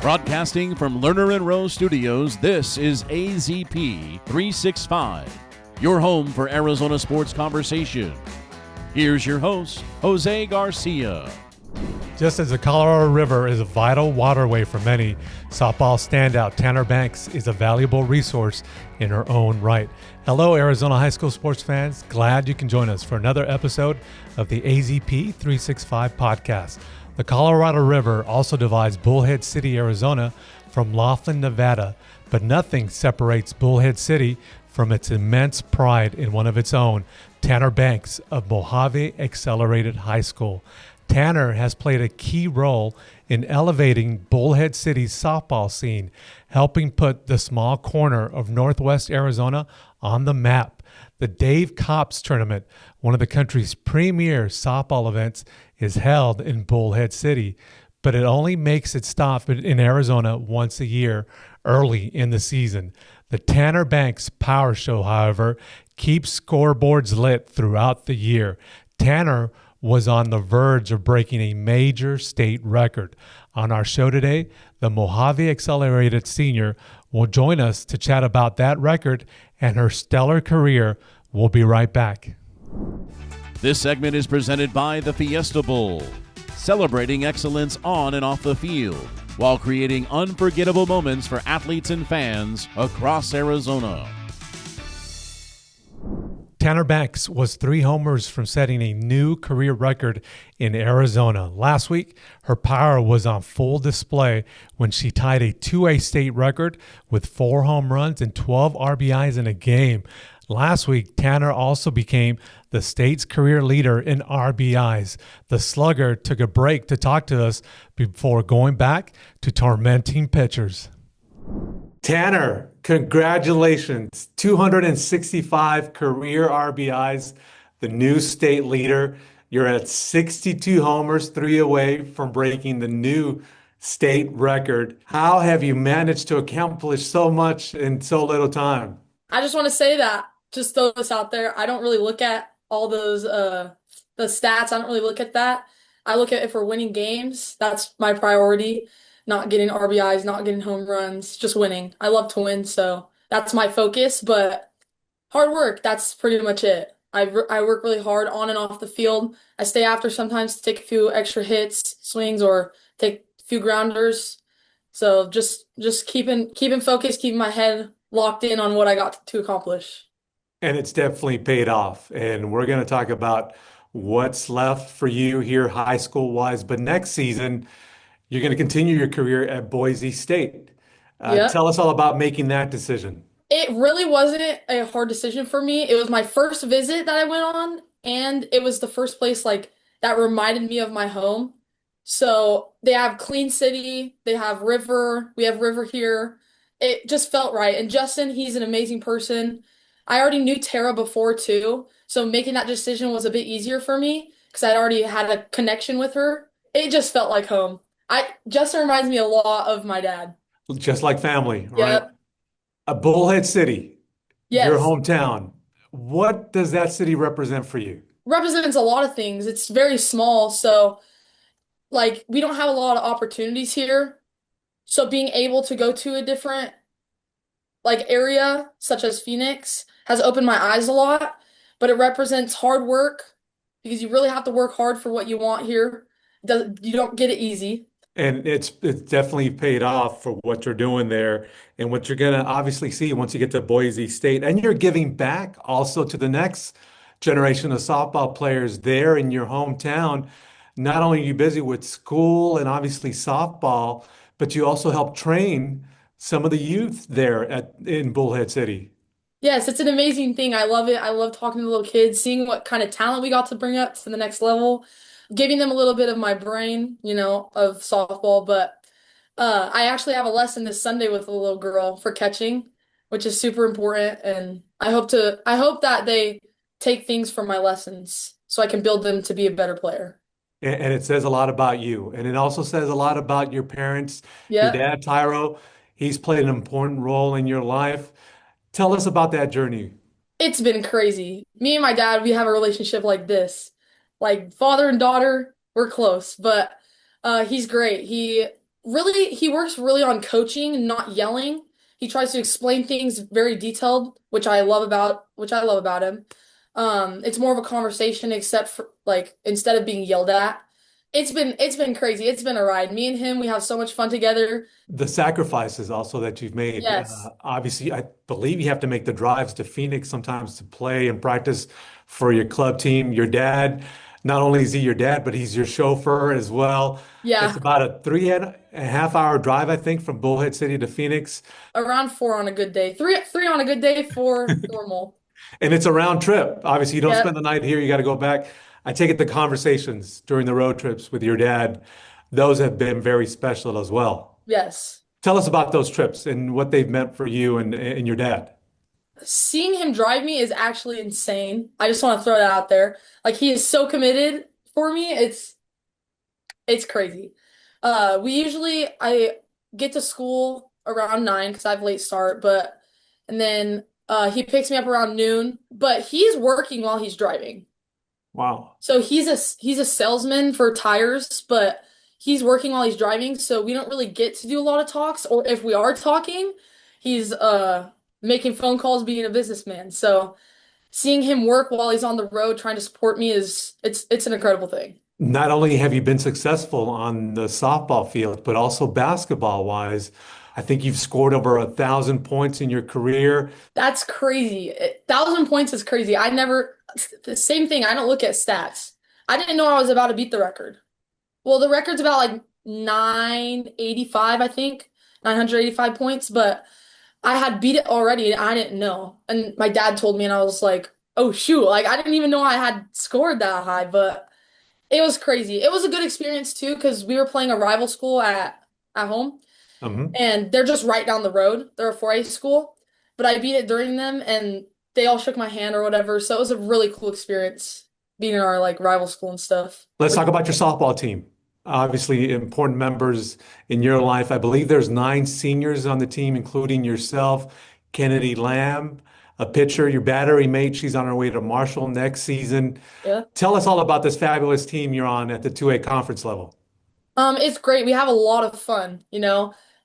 Broadcasting from Lerner and Rowe Studios, this is AZP365, your home for Arizona sports conversation. Here's your host, Jose Garcia. Just as the Colorado River is a vital waterway for many, softball standout Tanner Banks is a valuable resource in her own right. Hello, Arizona high school sports fans. Glad you can join us for another episode of the AZP365 podcast. The Colorado River also divides Bullhead City, Arizona from Laughlin, Nevada, but nothing separates Bullhead City from its immense pride in one of its own, Tanner Banks of Mohave Accelerated High School. Tanner has played a key role in elevating Bullhead City's softball scene, helping put the small corner of Northwest Arizona on the map. The Dave Copps Tournament, one of the country's premier softball events, is held in Bullhead City, but it only makes its stop in Arizona once a year, early in the season. The Tanner Banks Power Show, however, keeps scoreboards lit throughout the year. Tanner was on the verge of breaking a major state record. On our show today, the Mohave Accelerated senior will join us to chat about that record and her stellar career. We'll be right back. This segment is presented by the Fiesta Bowl, celebrating excellence on and off the field while creating unforgettable moments for athletes and fans across Arizona. Tanner Banks was 3 homers from setting a new career record in Arizona. Last week, her power was on full display when she tied a 2A state record with 4 home runs and 12 RBIs in a game. Last week, Tanner also became the state's career leader in RBIs. The slugger took a break to talk to us before going back to tormenting pitchers. Tanner, congratulations. 265 career RBIs, the new state leader. You're at 62 homers, 3 away from breaking the new state record. How have you managed to accomplish so much in so little time? I just want to say that, just throw this out there. I don't really look at all those the stats. I don't really look at that. I look at it for winning games. That's my priority. Not getting RBIs, not getting home runs, just winning. I love to win, so that's my focus. But hard work, that's pretty much it. I work really hard on and off the field. I stay after sometimes to take a few extra hits, swings, or take a few grounders. So just keeping focused, keeping my head locked in on what I got to accomplish. And it's definitely paid off. And we're going to talk about what's left for you here high school-wise. But next season, you're going to continue your career at Boise State. Yep. Tell us all about making that decision. It really wasn't a hard decision for me. It was my first visit that I went on, and it was the first place that reminded me of my home. So they have clean city, they have river, we have river here. It just felt right. And Justin, he's an amazing person. I already knew Tara before too, so making that decision was a bit easier for me because I'd already had a connection with her. It just felt like home. Justin reminds me a lot of my dad. Just like family, right? Yep. A Bullhead City, Yes. your hometown. What does that city represent for you? Represents a lot of things. It's very small, so we don't have a lot of opportunities here. So being able to go to a different area such as Phoenix has opened my eyes a lot, but it represents hard work because you really have to work hard for what you want here. You don't get it easy. And it's definitely paid off for what you're doing there and what you're going to obviously see once you get to Boise State. And you're giving back also to the next generation of softball players there in your hometown. Not only are you busy with school and obviously softball, but you also help train some of the youth there in Bullhead City. Yes, it's an amazing thing. I love it. I love talking to little kids, seeing what kind of talent we got to bring up to the next level, giving them a little bit of my brain, of softball. But I actually have a lesson this Sunday with a little girl for catching, which is super important. And I hope that they take things from my lessons so I can build them to be a better player. And it says a lot about you. And it also says a lot about your parents. Yeah. Your dad, Tyro, he's played an important role in your life. Tell us about that journey. It's been crazy. Me and my dad, we have a relationship like this. Like father and daughter, we're close, but he's great. really, he works really on coaching, not yelling. He tries to explain things very detailed, which I love about him. It's more of a conversation, except for like instead of being yelled at. It's been crazy. It's been a ride. Me and him, we have so much fun together. The sacrifices also that you've made. Yes. Obviously, I believe you have to make the drives to Phoenix sometimes to play and practice for your club team. Your dad, not only is he your dad, but he's your chauffeur as well. It's Yeah. about a 3.5 hour drive, I think, from Bullhead City to Phoenix. Around four on a good day. Three on a good day, four normal. And it's a round trip. Obviously, you don't spend Yep. the night here, you got to go back. I take it the conversations during the road trips with your dad, those have been very special as well. Yes. Tell us about those trips and what they've meant for you and your dad. Seeing him drive me is actually insane. I just want to throw that out there. Like he is so committed for me. It's crazy. I get to school around 9 because I have late start, but and then he picks me up around noon, but he's working while he's driving. Wow. So he's a salesman for tires, but he's working while he's driving, so we don't really get to do a lot of talks, or if we are talking, he's making phone calls being a businessman. So seeing him work while he's on the road trying to support me is it's an incredible thing. Not only have you been successful on the softball field, but also basketball wise. I think you've scored over 1,000 points in your career. That's crazy. 1,000 points is crazy. The same thing. I don't look at stats. I didn't know I was about to beat the record. Well, the record's about like 985, I think, 985 points, but I had beat it already and I didn't know. And my dad told me and I was like, oh shoot, like I didn't even know I had scored that high, but it was crazy. It was a good experience too because we were playing a rival school at home Mhm. and they're just right down the road. They're a 4A school, but I beat it during them and they all shook my hand or whatever. So it was a really cool experience being in our like rival school and stuff. Let's talk about your softball team. Obviously, important members in your life. I believe there's 9 seniors on the team, including yourself, Kennedy Lamb, a pitcher, your battery mate. She's on her way to Marshall next season. Yeah. Tell us all about this fabulous team you're on at the 2A conference level. It's great. We have a lot of fun,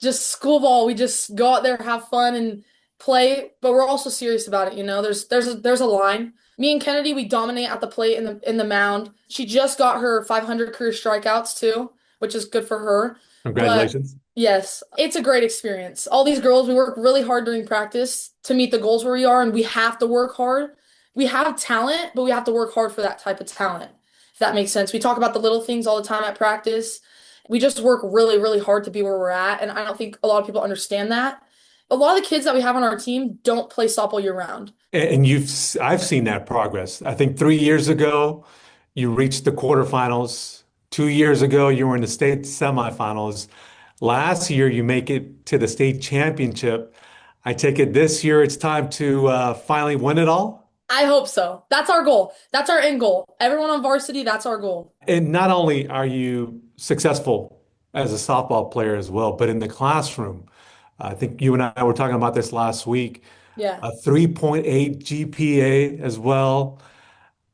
just school ball. We just go out there, have fun and play, but we're also serious about it. There's a line. Me and Kennedy, we dominate at the plate in the mound. She just got her 500 career strikeouts too, which is good for her. But Congratulations. yes, it's a great experience. All these girls, we work really hard during practice to meet the goals where we are, and we have to work hard. We have talent, but we have to work hard for that type of talent, if that makes sense. We talk about the little things all the time at practice. We just work really, really hard to be where we're at, and I don't think a lot of people understand that. A lot of the kids that we have on our team don't play softball year round. And I've seen that progress. I think 3 years ago, you reached the quarterfinals. 2 years ago, you were in the state semifinals. Last year, you make it to the state championship. I take it this year, it's time to finally win it all. I hope so. That's our goal. That's our end goal. Everyone on varsity, that's our goal. And not only are you successful as a softball player as well, but in the classroom, I think you and I were talking about this last week, Yeah. a 3.8 GPA as well.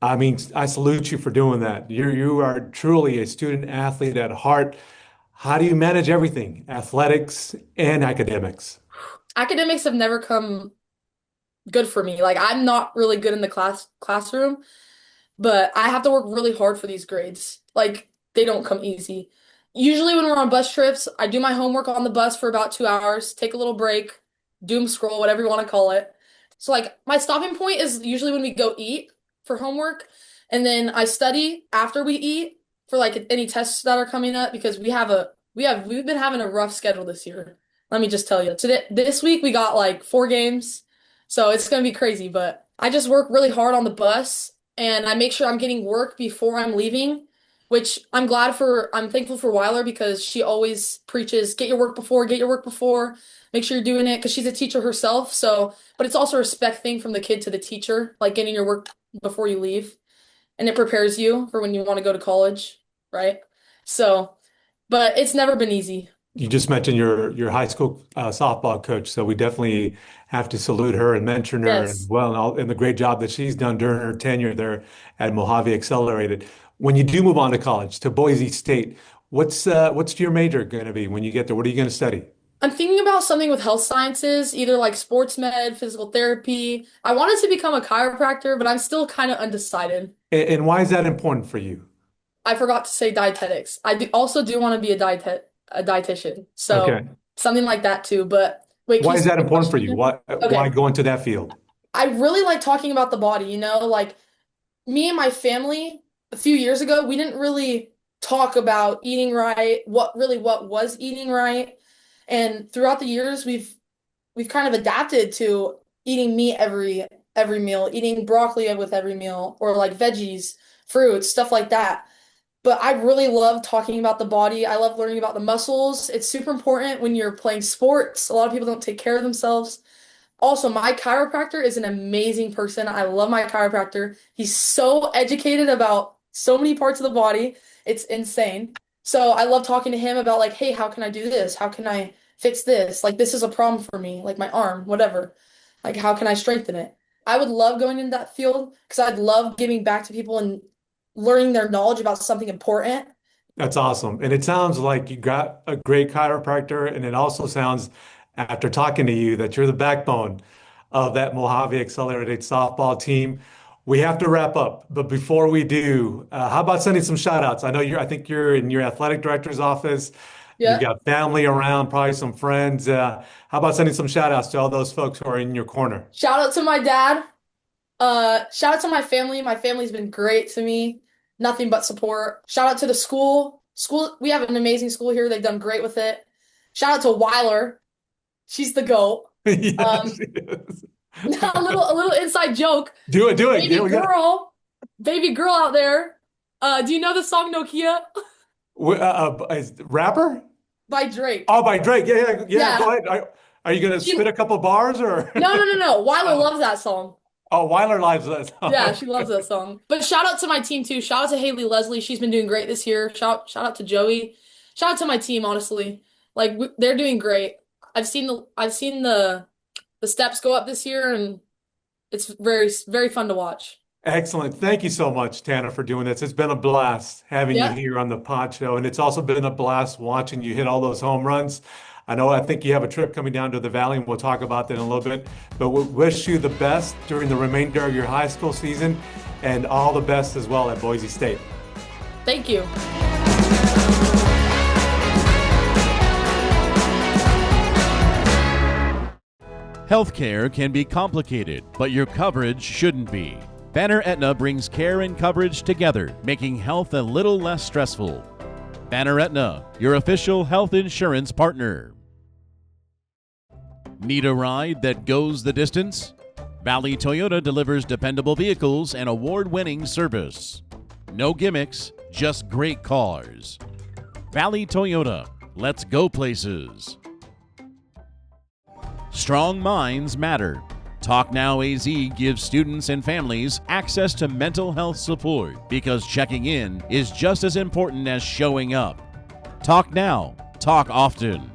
I mean, I salute you for doing that. You are truly a student athlete at heart. How do you manage everything, athletics and academics? Academics have never come good for me. Like I'm not really good in the classroom, but I have to work really hard for these grades. Like they don't come easy. Usually when we're on bus trips, I do my homework on the bus for about 2 hours, take a little break, doom scroll, whatever you want to call it. So like my stopping point is usually when we go eat for homework, and then I study after we eat for like any tests that are coming up because we've been having a rough schedule this year. Let me just tell you. This week we got like 4 games, so it's gonna be crazy. But I just work really hard on the bus, and I make sure I'm getting work before I'm leaving, which I'm thankful for Weiler because she always preaches, get your work before, make sure you're doing it because she's a teacher herself. So, but it's also a respect thing from the kid to the teacher, like getting your work before you leave. And it prepares you for when you want to go to college, right? So, but it's never been easy. You just mentioned your high school softball coach, so we definitely have to salute her and mention her as Yes. well, and the great job that she's done during her tenure there at Mohave Accelerated. When you do move on to college, to Boise State, What's your major going to be when you get there? What are you going to study? I'm thinking about something with health sciences, either like sports med, physical therapy. I wanted to become a chiropractor, but I'm still kind of undecided. And why is that important for you? I forgot to say dietetics. Also do want to be a dietitian. So Okay. something like that too. But wait, can Why you is say that the important for question you? again? Why Okay. go into that field? I really like talking about the body, like me and my family a few years ago, we didn't really talk about eating right, what was eating right. And throughout the years, we've kind of adapted to eating meat every meal, eating broccoli with every meal, or like veggies, fruits, stuff like that. But I really love talking about the body. I love learning about the muscles. It's super important when you're playing sports. A lot of people don't take care of themselves. Also, my chiropractor is an amazing person. I love my chiropractor. He's so educated about so many parts of the body. It's insane. So I love talking to him about like, hey, how can I do this? How can I fix this? Like this is a problem for me, like my arm, whatever. Like how can I strengthen it? I would love going into that field because I'd love giving back to people and learning their knowledge about something important. That's awesome. And it sounds like you got a great chiropractor. And it also sounds, after talking to you, that you're the backbone of that Mojave Accelerated softball team. We have to wrap up. But before we do, how about sending some shout outs? I think you're in your athletic director's office. You've Yeah. got family around, probably some friends. How about sending some shout outs to all those folks who are in your corner? Shout out to my dad. Shout out to my family. My family's been great to me. Nothing but support. Shout out to the school. School, we have an amazing school here. They've done great with it. Shout out to Weiler. She's the GOAT. Yes, Um, yes. a little inside joke. Do it, do it. Baby Yeah, we got baby girl out there. Do you know the song Nokia rapper? by Drake? Oh, by Drake. Yeah, yeah, yeah. Yeah. Go ahead. Are you gonna She, spit a couple bars or? no. Weiler Oh, loves that song. oh, Weiler Lives that Yeah, song. she loves that song. But shout out to my team too. Shout out to Haley Leslie. She's been doing great this year. Shout out to Joey. Shout out to my team, honestly. Like they're doing great. I've seen the steps go up this year and it's very fun to watch. Excellent. Thank you so much, Tanner, for doing this. It's been a blast having you Yeah. here on the pod show, and it's also been a blast watching you hit all those home runs. I think you have a trip coming down to the Valley, and we'll talk about that in a little bit. But we wish you the best during the remainder of your high school season, and all the best as well at Boise State. Thank you. Healthcare can be complicated, but your coverage shouldn't be. Banner Aetna brings care and coverage together, making health a little less stressful. Banner Aetna, your official health insurance partner. Need a ride that goes the distance? Valley Toyota delivers dependable vehicles and award-winning service. No gimmicks, just great cars. Valley Toyota, let's go places. Strong minds matter. Talk Now AZ gives students and families access to mental health support because checking in is just as important as showing up. Talk now, talk often.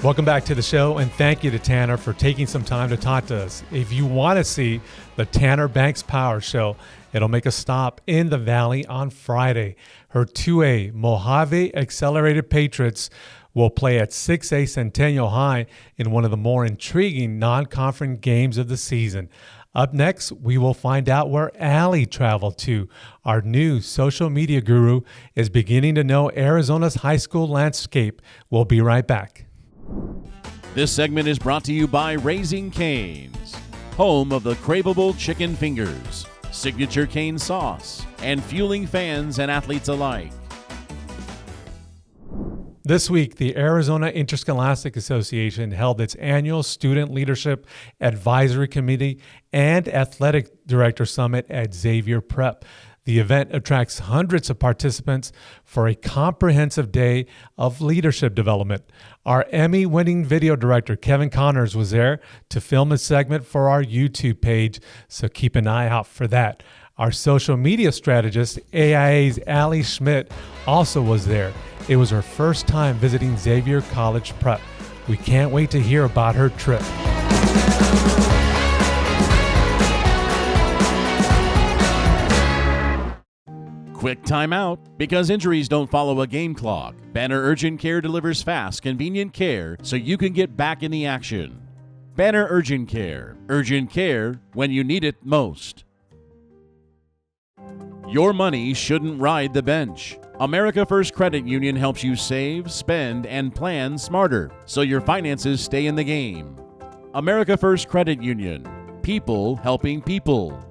Welcome back to the show, and thank you to Tanner for taking some time to talk to us. If you want to see the Tanner Banks Power Show, it'll make a stop in the Valley on Friday. Her 2A Mohave Accelerated Patriots will play at 6A Centennial High in one of the more intriguing non-conference games of the season. Up next, we will find out where Allie traveled to. Our new social media guru is beginning to know Arizona's high school landscape. We'll be right back. This segment is brought to you by Raising Cane's, home of the craveable chicken fingers, signature cane sauce, and fueling fans and athletes alike. This week, the Arizona Interscholastic Association held its annual Student Leadership Advisory Committee and Athletic Director Summit at Xavier Prep. The event attracts hundreds of participants for a comprehensive day of leadership development. Our Emmy-winning video director, Kevin Connors, was there to film a segment for our YouTube page, so keep an eye out for that. Our social media strategist, AIA's Allie Schmidt, also was there. It was her first time visiting Xavier College Prep. We can't wait to hear about her trip. Quick timeout. Because injuries don't follow a game clock, Banner Urgent Care delivers fast, convenient care so you can get back in the action. Banner Urgent Care. Urgent care when you need it most. Your money shouldn't ride the bench. America First Credit Union helps you save, spend, and plan smarter so your finances stay in the game. America First Credit Union. People helping people.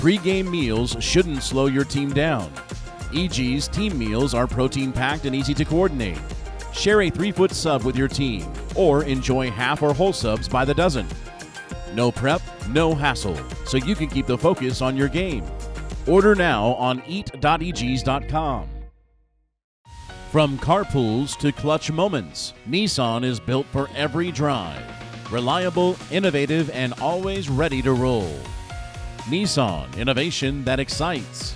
Pre-game meals shouldn't slow your team down. EG's team meals are protein-packed and easy to coordinate. Share a 3-foot sub with your team, or enjoy half or whole subs by the dozen. No prep, no hassle, so you can keep the focus on your game. Order now on eat.egs.com. From carpools to clutch moments, Nissan is built for every drive. Reliable, innovative, and always ready to roll. Nissan, innovation that excites.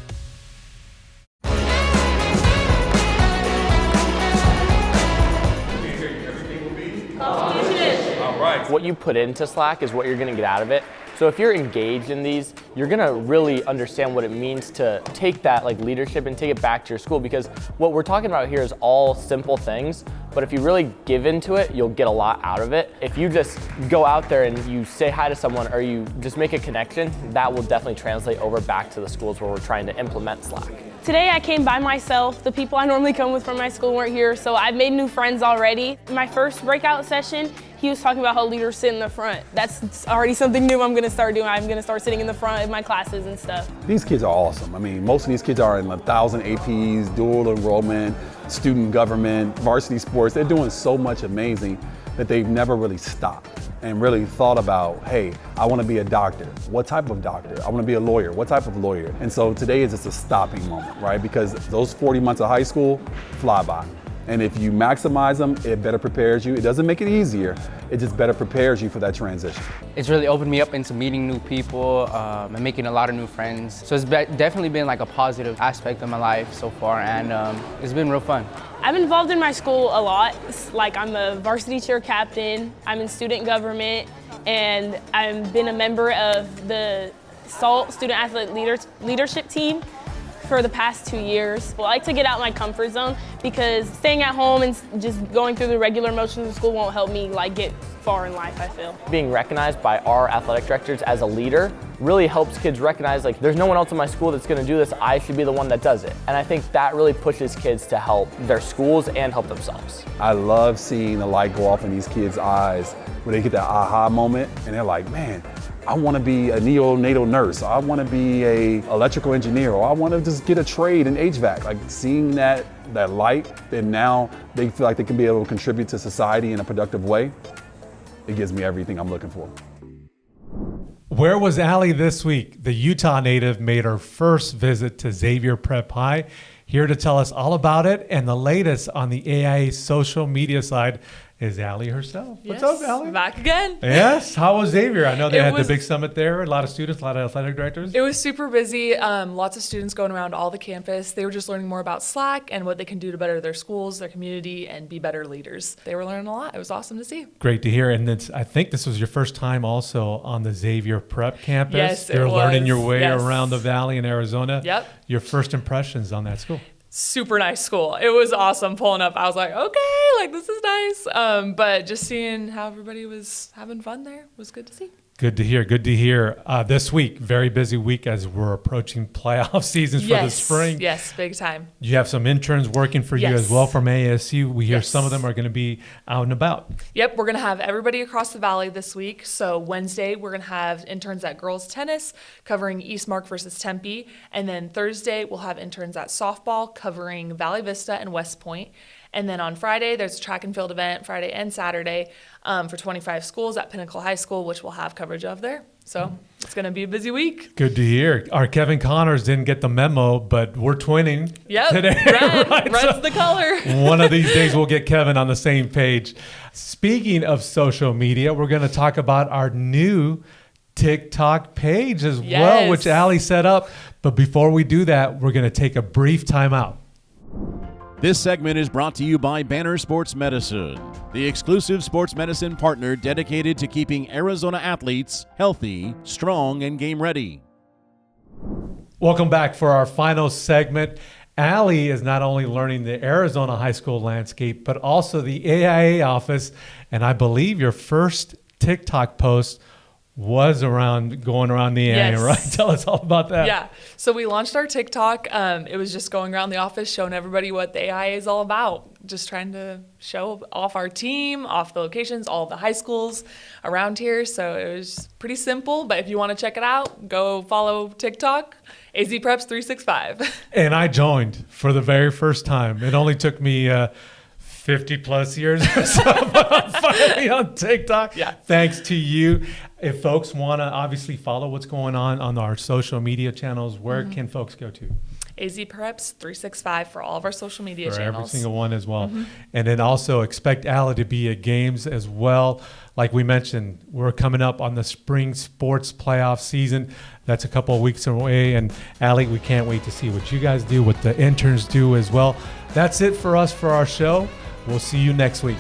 What you put into Slack is what you're going to get out of it. So if you're engaged in these, you're going to really understand what it means to take that leadership and take it back to your school, because what we're talking about here is all simple things, but if you really give into it, you'll get a lot out of it. If you just go out there and you say hi to someone or you just make a connection, that will definitely translate over back to the schools where we're trying to implement Slack. Today I came by myself. The people I normally come with from my school weren't here, so I've made new friends already. My first breakout session, he was talking about how leaders sit in the front. That's already something new I'm gonna start doing. I'm gonna start sitting in the front of my classes and stuff. These kids are awesome. I mean, most of these kids are in 1,000 APs, dual enrollment, student government, varsity sports. They're doing so much amazing that they've never really stopped and really thought about, hey, I want to be a doctor. What type of doctor? I want to be a lawyer. What type of lawyer? And so today is just a stopping moment, right? Because those 40 months of high school fly by. And if you maximize them, it better prepares you. It doesn't make it easier. It just better prepares you for that transition. It's really opened me up into meeting new people and making a lot of new friends. So it's definitely been a positive aspect of my life so far, and it's been real fun. I'm involved in my school a lot. I'm a varsity cheer captain, I'm in student government, and I've been a member of the SALT Student Athlete Leadership Team for the past 2 years. I like to get out my comfort zone because staying at home and just going through the regular motions of school won't help me get far in life, I feel. Being recognized by our athletic directors as a leader really helps kids recognize there's no one else in my school that's going to do this, I should be the one that does it. And I think that really pushes kids to help their schools and help themselves. I love seeing the light go off in these kids' eyes when they get that aha moment and they're like, man, I want to be a neonatal nurse, or I want to be a electrical engineer, or I want to just get a trade in HVAC. Seeing that light, and now they feel like they can be able to contribute to society in a productive way, it gives me everything I'm looking for. Where was Allie this week? The Utah native made her first visit to Xavier Prep High. Here to tell us all about it and the latest on the AIA social media side is Allie herself. Yes, What's up, Allie? back again. Yes. How was Xavier? I know they had the big summit there. A lot of students, a lot of athletic directors. It was super busy. Lots of students going around all the campus. They were just learning more about Slack and what they can do to better their schools, their community, and be better leaders. They were learning a lot. It was awesome to see. Great to hear. And I think this was your first time also on the Xavier Prep campus. Yes, You're learning your way Yes. around the valley in Arizona. Yep. Your first impressions on that school. Super nice school. It was awesome pulling up. I was like, okay, this is nice. But just seeing how everybody was having fun there was good to see. Good to hear. Good to hear. This week, very busy week as we're approaching playoff seasons for the spring. Yes, big time. You have some interns working for you as well from ASU. We hear Yes. some of them are going to be out and about. Yep, we're going to have everybody across the valley this week. So Wednesday, we're going to have interns at girls tennis covering Eastmark versus Tempe. And then Thursday, we'll have interns at softball covering Valley Vista and West Point. And then on Friday, there's a track and field event, Friday and Saturday, for 25 schools at Pinnacle High School, which we'll have coverage of there. So it's going to be a busy week. Good to hear. Our Kevin Connors didn't get the memo, but we're twinning today. Red. Right? Red's So the color. one of these days, we'll get Kevin on the same page. Speaking of social media, we're going to talk about our new TikTok page as well, which Allie set up. But before we do that, we're going to take a brief time out. This segment is brought to you by Banner Sports Medicine, the exclusive sports medicine partner dedicated to keeping Arizona athletes healthy, strong, and game ready. Welcome back for our final segment. Allie is not only learning the Arizona high school landscape, but also the AIA office. And I believe your first TikTok post was going around the AIA, Yes. right? Tell us all about that. Yeah. So we launched our TikTok. It was just going around the office, showing everybody what the AIA is all about. Just trying to show off our team, off the locations, all of the high schools around here. So it was pretty simple. But if you want to check it out, go follow TikTok, AZP365. And I joined for the very first time. It only took me 50 plus years or so, but I'm finally on TikTok. Yeah. Thanks to you. If folks want to obviously follow what's going on our social media channels, where can folks go to? AZP365 for all of our social media For channels. every single one as well. And then also expect Allie to be at games as well. Like we mentioned, we're coming up on the spring sports playoff season. That's a couple of weeks away. And Allie, we can't wait to see what you guys do, what the interns do as well. That's it for us for our show. We'll see you next week.